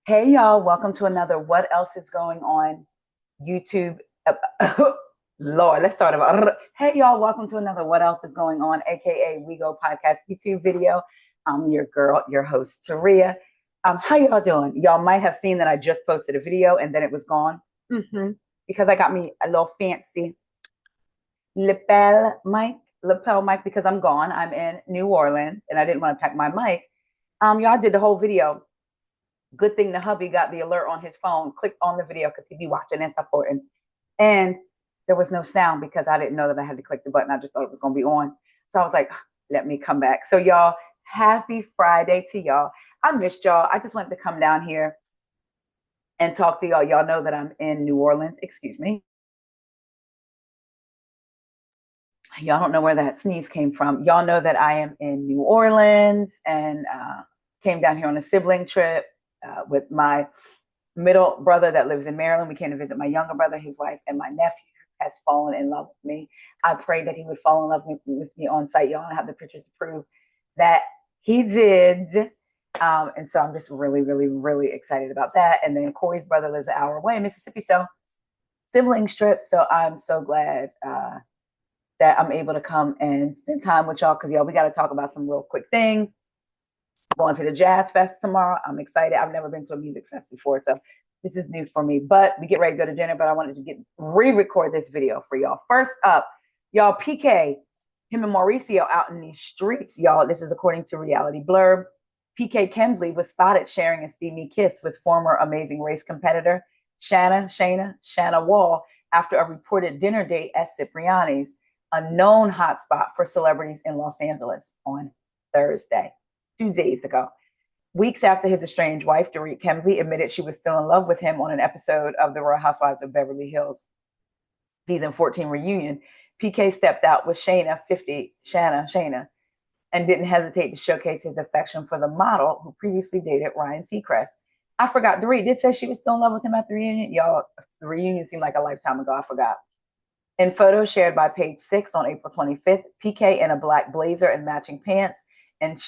Hey y'all, welcome to another What Else is Going On YouTube. Lord, let's start about. Hey y'all, welcome to another What Else is Going On, aka We Go Podcast YouTube video. I'm your girl, your host, Taria. How y'all doing? Y'all might have seen that I just posted a video and then it was gone. Because I got me a little fancy lapel mic because I'm gone. I'm in New Orleans and I didn't want to pack my mic. Y'all did the whole video. Good thing the hubby got the alert on his phone, clicked on the video because he'd be watching and supporting. And there was no sound because I didn't know that I had to click the button. I just thought it was going to be on. So I was like, let me come back. So y'all, happy Friday to y'all. I missed y'all. I just wanted to come down here and talk to y'all. Y'all know that I'm in New Orleans. Excuse me. Y'all don't know where that sneeze came from. Y'all know that I am in New Orleans and came down here on a sibling trip with my middle brother that lives in Maryland. We came to visit my younger brother, his wife, and my nephew has fallen in love with me. I prayed that he would fall in love with me on site. Y'all have the pictures to prove that he did. And so I'm just really, really, really excited about that. And then Corey's brother lives an hour away in Mississippi. So sibling trip. So I'm so glad that I'm able to come and spend time with y'all because, y'all, we got to talk about some real quick things. Going to the Jazz Fest tomorrow. I'm excited. I've never been to a music fest before, so this is new for me. But we get ready to go to dinner, but I wanted to re-record this video for y'all. First up, y'all, PK, him and Mauricio out in these streets, y'all. This is according to Reality Blurb. PK Kemsley was spotted sharing a steamy kiss with former Amazing Race competitor Shanna Wall after a reported dinner date at Cipriani's, a known hotspot for celebrities in Los Angeles, on Thursday. 2 days ago. Weeks after his estranged wife, Dorit Kemsley, admitted she was still in love with him on an episode of The Real Housewives of Beverly Hills season 14 reunion, PK stepped out with Shanna, and didn't hesitate to showcase his affection for the model who previously dated Ryan Seacrest. I forgot, Dorit did say she was still in love with him at the reunion. Y'all, the reunion seemed like a lifetime ago. I forgot. In photos shared by Page Six on April 25th, PK in a black blazer and matching pants and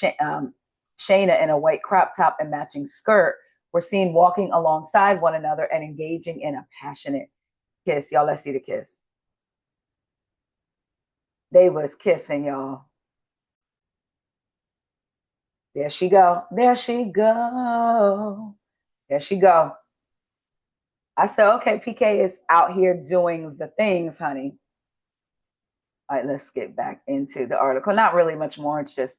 Shayna in a white crop top and matching skirt were seen walking alongside one another and engaging in a passionate kiss. Y'all, let's see the kiss. They was kissing, y'all. There she go. There she go. There she go. I said, okay, PK is out here doing the things, honey. All right, let's get back into the article. Not really much more. It's just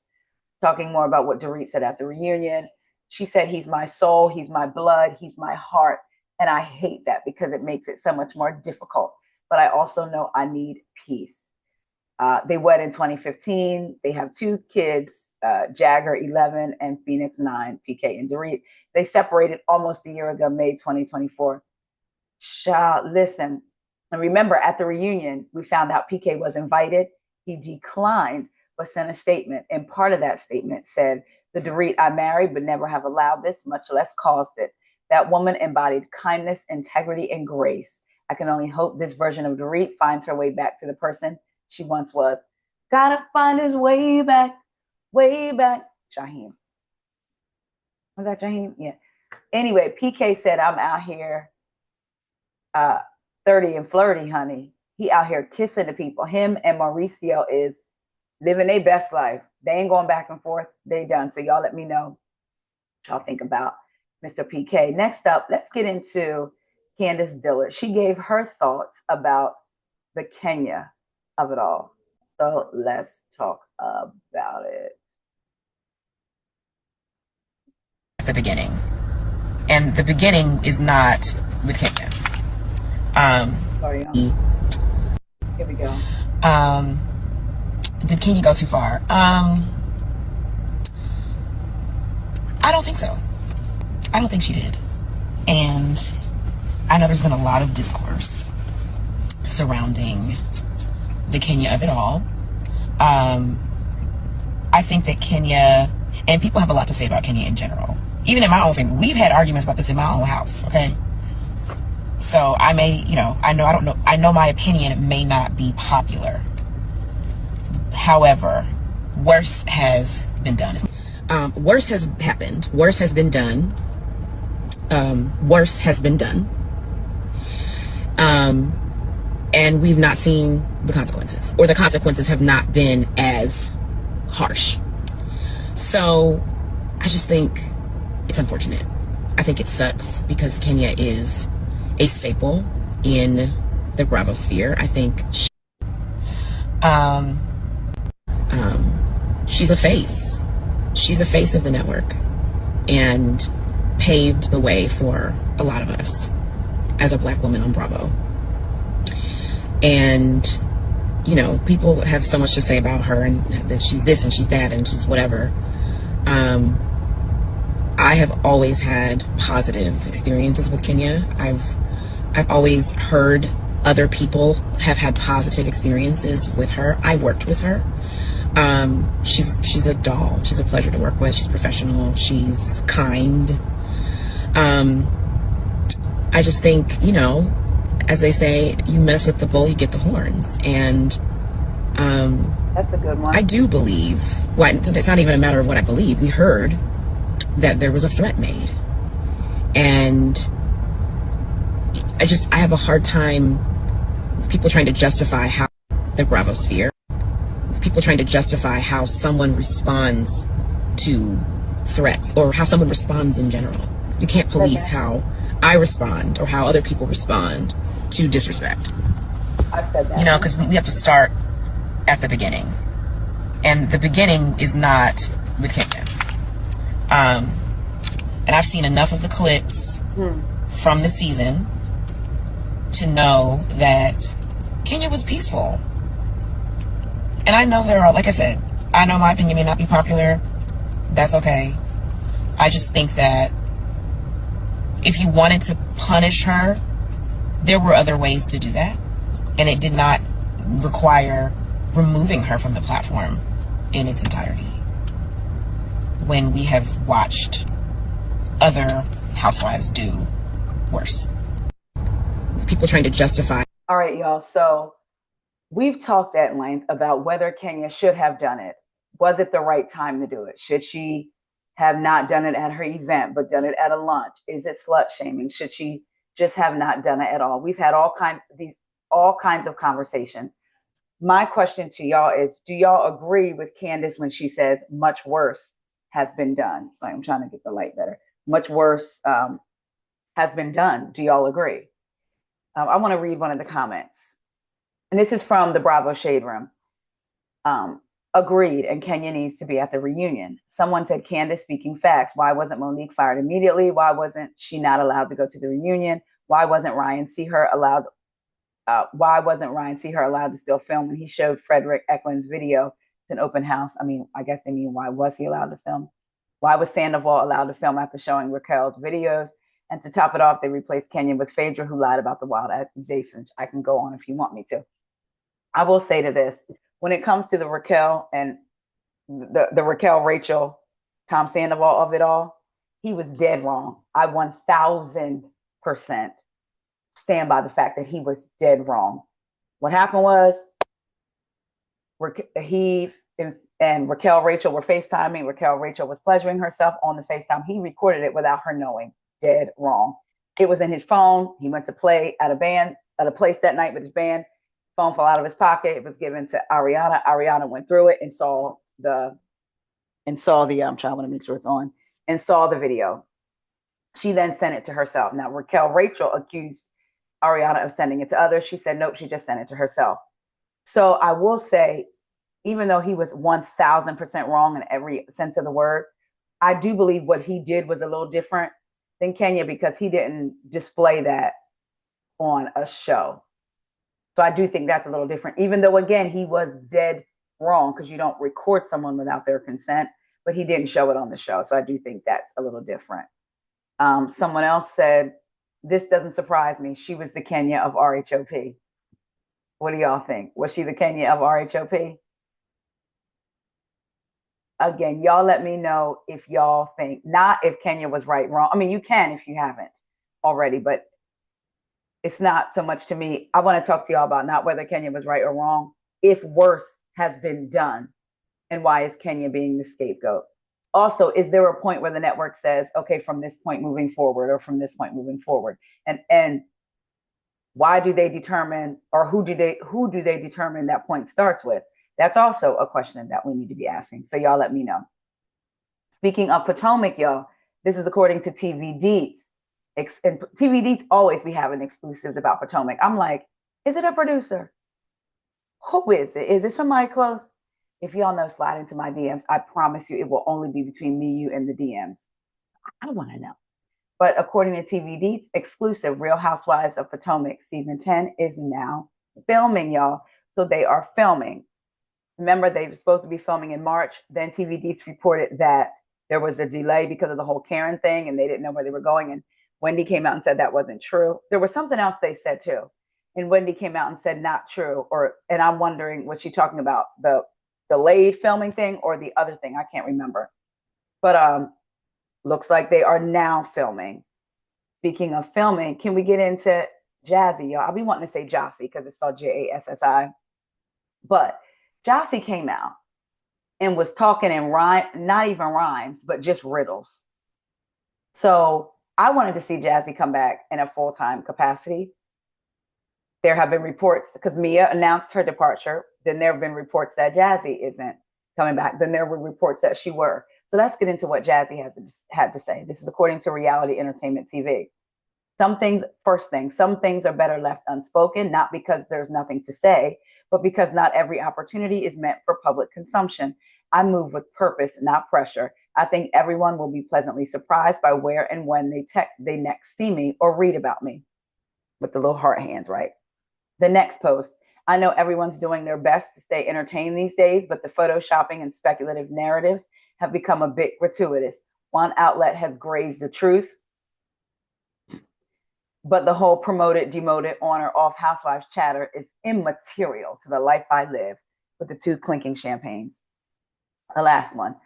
talking more about what Dorit said at the reunion. She said, he's my soul, he's my blood, he's my heart. And I hate that because it makes it so much more difficult. But I also know I need peace. They wed in 2015. They have 2 kids, Jagger 11 and Phoenix 9, PK and Dorit. They separated almost a year ago, May 2024. Child, listen. And remember, at the reunion, we found out PK was invited. He declined, but sent a statement. And part of that statement said, the Dorit I married but never have allowed this, much less caused it. That woman embodied kindness, integrity, and grace. I can only hope this version of Dorit finds her way back to the person she once was. Gotta find his way back, way back. Shaheem. Was that Shaheem? Yeah. Anyway, PK said, I'm out here 30 and flirty, honey. He out here kissing the people. Him and Mauricio is living their best life. They ain't going back and forth. They done. So y'all let me know what y'all think about Mr. PK. Next up, let's get into Candiace Dillard. She gave her thoughts about the Kenya of it all. So let's talk about it. The beginning. And the beginning is not with Kenya. Sorry, y'all. Here we go. Did Kenya go too far? I don't think so. I don't think she did. And I know there's been a lot of discourse surrounding the Kenya of it all. I think that Kenya, and people have a lot to say about Kenya in general. Even in my own family, we've had arguments about this in my own house, okay? So I may, I know my opinion may not be popular. However, worse has been done. Worse has happened. Worse has been done. worse has been done. And we've not seen the consequences, or the consequences have not been as harsh. So I just think it's unfortunate. I think it sucks because Kenya is a staple in the Bravo sphere. I think she's a face. She's a face of the network and paved the way for a lot of us as a Black woman on Bravo. And, you know, people have so much to say about her and that she's this and she's that and she's whatever. I have always had positive experiences with Kenya. I've always heard other people have had positive experiences with her. I worked with her. She's a doll. She's a pleasure to work with. She's professional. She's kind. I just think, you know, as they say, you mess with the bull, you get the horns. And that's a good one. I do believe, well, it's not even a matter of what I believe. We heard that there was a threat made. And I have a hard time with people trying to justify how the Bravo sphere, people trying to justify how someone responds to threats or how someone responds in general. You can't police how I respond or how other people respond to disrespect. I've said that. You know, because we have to start at the beginning. And the beginning is not with Kenya. And I've seen enough of the clips from the season to know that Kenya was peaceful. And I know there are, like I said, I know my opinion may not be popular. That's okay. I just think that if you wanted to punish her, there were other ways to do that. And it did not require removing her from the platform in its entirety. When we have watched other housewives do worse. People trying to justify. All right, y'all. So we've talked at length about whether Kenya should have done it. Was it the right time to do it? Should she have not done it at her event, but done it at a lunch? Is it slut shaming? Should she just have not done it at all? We've had all kinds of conversations. My question to y'all is, do y'all agree with Candiace when she says much worse has been done? Like, I'm trying to get the light better. Much worse has been done. Do y'all agree? I want to read one of the comments. And this is from the Bravo Shade Room. Agreed, and Kenya needs to be at the reunion. Someone said, Candiace speaking facts. Why wasn't Monique fired immediately? Why wasn't she not allowed to go to the reunion? Why wasn't Ryan Seher allowed? Why wasn't Ryan Seher allowed to still film when he showed Frederick Eklund's video to an open house? I mean, I guess they mean, why was he allowed to film? Why was Sandoval allowed to film after showing Raquel's videos? And to top it off, they replaced Kenya with Phaedra, who lied about the wild accusations. I can go on if you want me to. I will say to this, when it comes to the Raquel and the Raquel, Rachel, Tom Sandoval of it all, he was dead wrong. I 1000% stand by the fact that he was dead wrong. What happened was he and Raquel, Rachel were FaceTiming. Raquel, Rachel was pleasuring herself on the FaceTime. He recorded it without her knowing. Dead wrong. It was in his phone. He went to play at a place that night with his band. Phone fell out of his pocket. It was given to Ariana. Ariana went through it and saw the I'm trying to make sure it's on, and saw the video. She then sent it to herself. Now, Raquel Rachel accused Ariana of sending it to others. She said, nope, she just sent it to herself. So I will say, even though he was 1000% wrong in every sense of the word, I do believe what he did was a little different than Kenya because he didn't display that on a show. So I do think that's a little different, even though, again, he was dead wrong because you don't record someone without their consent, but he didn't show it on the show. So I do think that's a little different. Someone else said, this doesn't surprise me. She was the Kenya of RHOP. What do y'all think? Was she the Kenya of RHOP? Again, y'all let me know if y'all think, not if Kenya was right, wrong. I mean, you can if you haven't already, but it's not so much to me. I want to talk to y'all about not whether Kenya was right or wrong, if worse has been done, and why is Kenya being the scapegoat? Also, is there a point where the network says, okay, from this point moving forward, or from this point moving forward? And why do they determine, or who do they determine that point starts with? That's also a question that we need to be asking. So y'all let me know. Speaking of Potomac, y'all, this is according to TV Deets. And TV Deets always be having exclusives about Potomac. I'm like, is it a producer? Who is it? Is it somebody close? If y'all know, slide into my DMs. I promise you it will only be between me, you, and the DMs. I want to know. But according to TV Deets, exclusive Real Housewives of Potomac season 10 is now filming, y'all. So they are filming. Remember, they were supposed to be filming in March. Then TV Deets reported that there was a delay because of the whole Karen thing, and they didn't know where they were going. And Wendy came out and said that wasn't true. There was something else they said too. And Wendy came out and said not true. And I'm wondering, was she talking about the delayed filming thing or the other thing? I can't remember. But looks like they are now filming. Speaking of filming, can we get into Jazzy, y'all? I'll be wanting to say Jassi because it's spelled Jassi. But Jassi came out and was talking in rhyme, not even rhymes, but just riddles. So I wanted to see Jazzy come back in a full-time capacity. There have been reports, because Mia announced her departure. Then there have been reports that Jazzy isn't coming back. Then there were reports that she were. So let's get into what Jazzy had to say. This is according to Reality Entertainment TV. Some things are better left unspoken, not because there's nothing to say, but because not every opportunity is meant for public consumption. I move with purpose, not pressure. I think everyone will be pleasantly surprised by where and when they next see me or read about me. With the little heart hands, right? The next post. I know everyone's doing their best to stay entertained these days, but the photoshopping and speculative narratives have become a bit gratuitous. One outlet has grazed the truth, but the whole promoted, demoted, on or off housewives chatter is immaterial to the life I live, with the two clinking champagnes. The last one.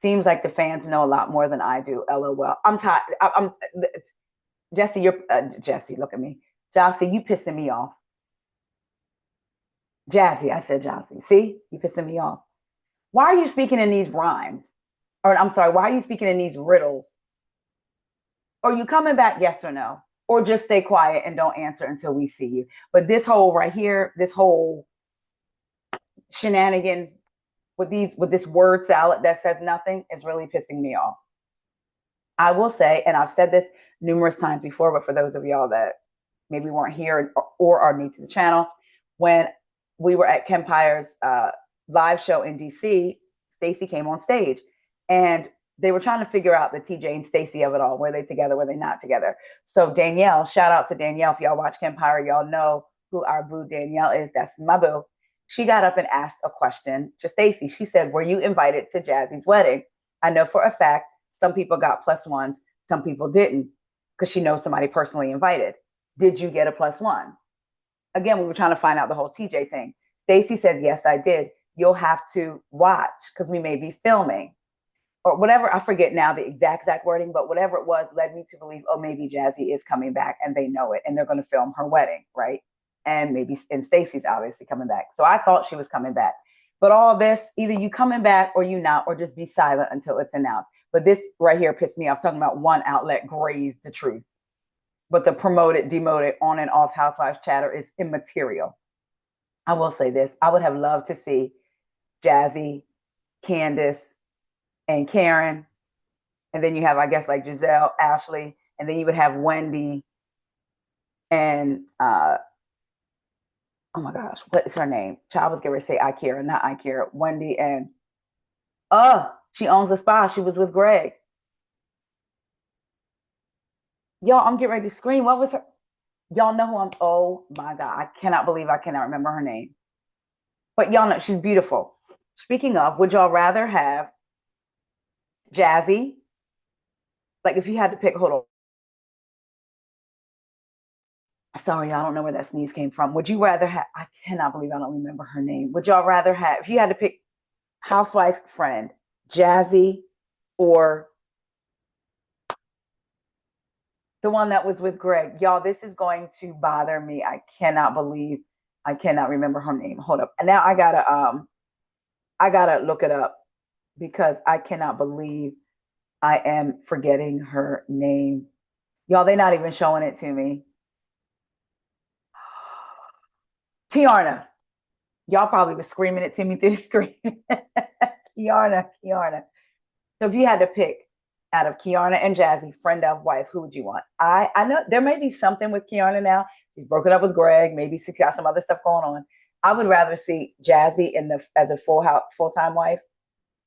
Seems like the fans know a lot more than I do. LOL. I'm tired. Jesse, Jesse, look at me. Jassi, you pissing me off. Jazzy, I said Jassi. See, you pissing me off. Why are you speaking in these rhymes? Or I'm sorry, why are you speaking in these riddles? Are you coming back, yes or no? Or just stay quiet and don't answer until we see you. But this whole right here, this whole shenanigans with this word salad that says nothing is really pissing me off. I will say, and I've said this numerous times before, but for those of y'all that maybe weren't here or are new to the channel, when we were at Kempire's live show in DC, Stacey came on stage and they were trying to figure out the TJ and Stacey of it all. Were they together? Were they not together? So Danielle, shout out to Danielle. If y'all watch Kempire, y'all know who our boo Danielle is. That's my boo. She got up and asked a question to Stacey. She said, were you invited to Jazzy's wedding? I know for a fact some people got +1s, some people didn't, because she knows somebody personally invited. Did you get a +1? Again, we were trying to find out the whole TJ thing. Stacey said, yes, I did. You'll have to watch because we may be filming. Or whatever, I forget now the exact wording, but whatever it was led me to believe, oh, maybe Jazzy is coming back and they know it and they're going to film her wedding, right? And Stacey's obviously coming back. So I thought she was coming back. But all this, either you coming back or you not, or just be silent until it's announced. But this right here pissed me off, talking about one outlet grazed the truth. But the promoted, demoted, on and off housewives chatter is immaterial. I will say this. I would have loved to see Jazzy, Candiace, and Karen. And then you have, I guess, like Giselle, Ashley. And then you would have Wendy and, oh my gosh, what is her name? Child was going to say Ikera, not Ikera. Wendy and, she owns a spa. She was with Greg. Y'all, I'm getting ready to scream. What was her? Y'all know who oh my God. I cannot believe I cannot remember her name. But y'all know she's beautiful. Speaking of, would y'all rather have Jazzy? Like if you had to pick, hold on. Sorry, I don't know where that sneeze came from. Would you rather have, I cannot believe I don't remember her name. Would y'all rather have, if you had to pick housewife friend, Jazzy or the one that was with Greg? Y'all, this is going to bother me. I cannot believe I cannot remember her name. Hold up. And now I gotta look it up. because I cannot believe I am forgetting her name. Y'all, they're not even showing it to me. Kiarna. Y'all probably was screaming it to me through the screen. Kiarna. So if you had to pick out of Kiarna and Jazzy, friend of wife, who would you want? I know there may be something with Kiarna now. She's broken up with Greg. Maybe she's got some other stuff going on. I would rather see Jazzy as a full-time wife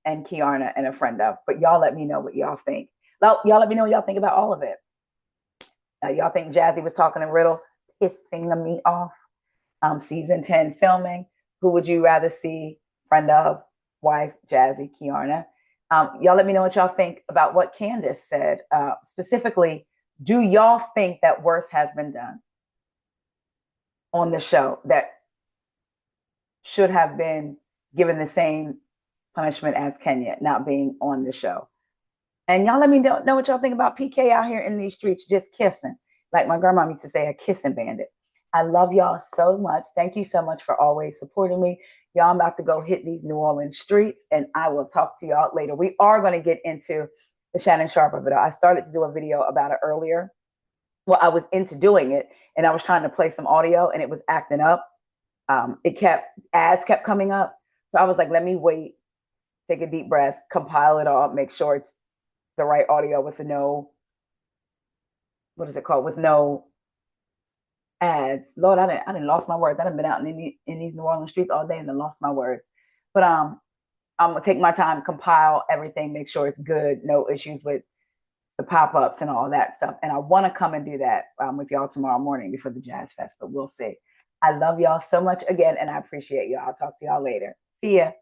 and Kiarna and a friend of. But y'all let me know what y'all think. Y'all let me know what y'all think about all of it. Y'all think Jazzy was talking in riddles, pissing me off? Season 10 filming. Who would you rather see? Friend of, wife, Jazzy, Kiarna. Y'all let me know what y'all think about what Candiace said. Specifically, do y'all think that worse has been done on the show that should have been given the same punishment as Kenya not being on the show? And y'all let me know what y'all think about PK out here in these streets just kissing. Like my grandma used to say, a kissing bandit. I love y'all so much. Thank you so much for always supporting me. Y'all, I'm about to go hit these New Orleans streets, and I will talk to y'all later. We are going to get into the Shannon Sharpe of it all. I started to do a video about it earlier. Well, I was into doing it, and I was trying to play some audio, and it was acting up. Ads kept coming up. So I was like, let me wait, take a deep breath, compile it all, make sure it's the right audio with no, what is it called? With no ads. Lord, I didn't lost my words. I done been out in these New Orleans streets all day and then lost my words. But I'm gonna take my time, compile everything, make sure it's good, no issues with the pop-ups and all that stuff. And I want to come and do that with y'all tomorrow morning before the Jazz Fest, but we'll see. I love y'all so much again, and I appreciate y'all. I'll talk to y'all later. See ya.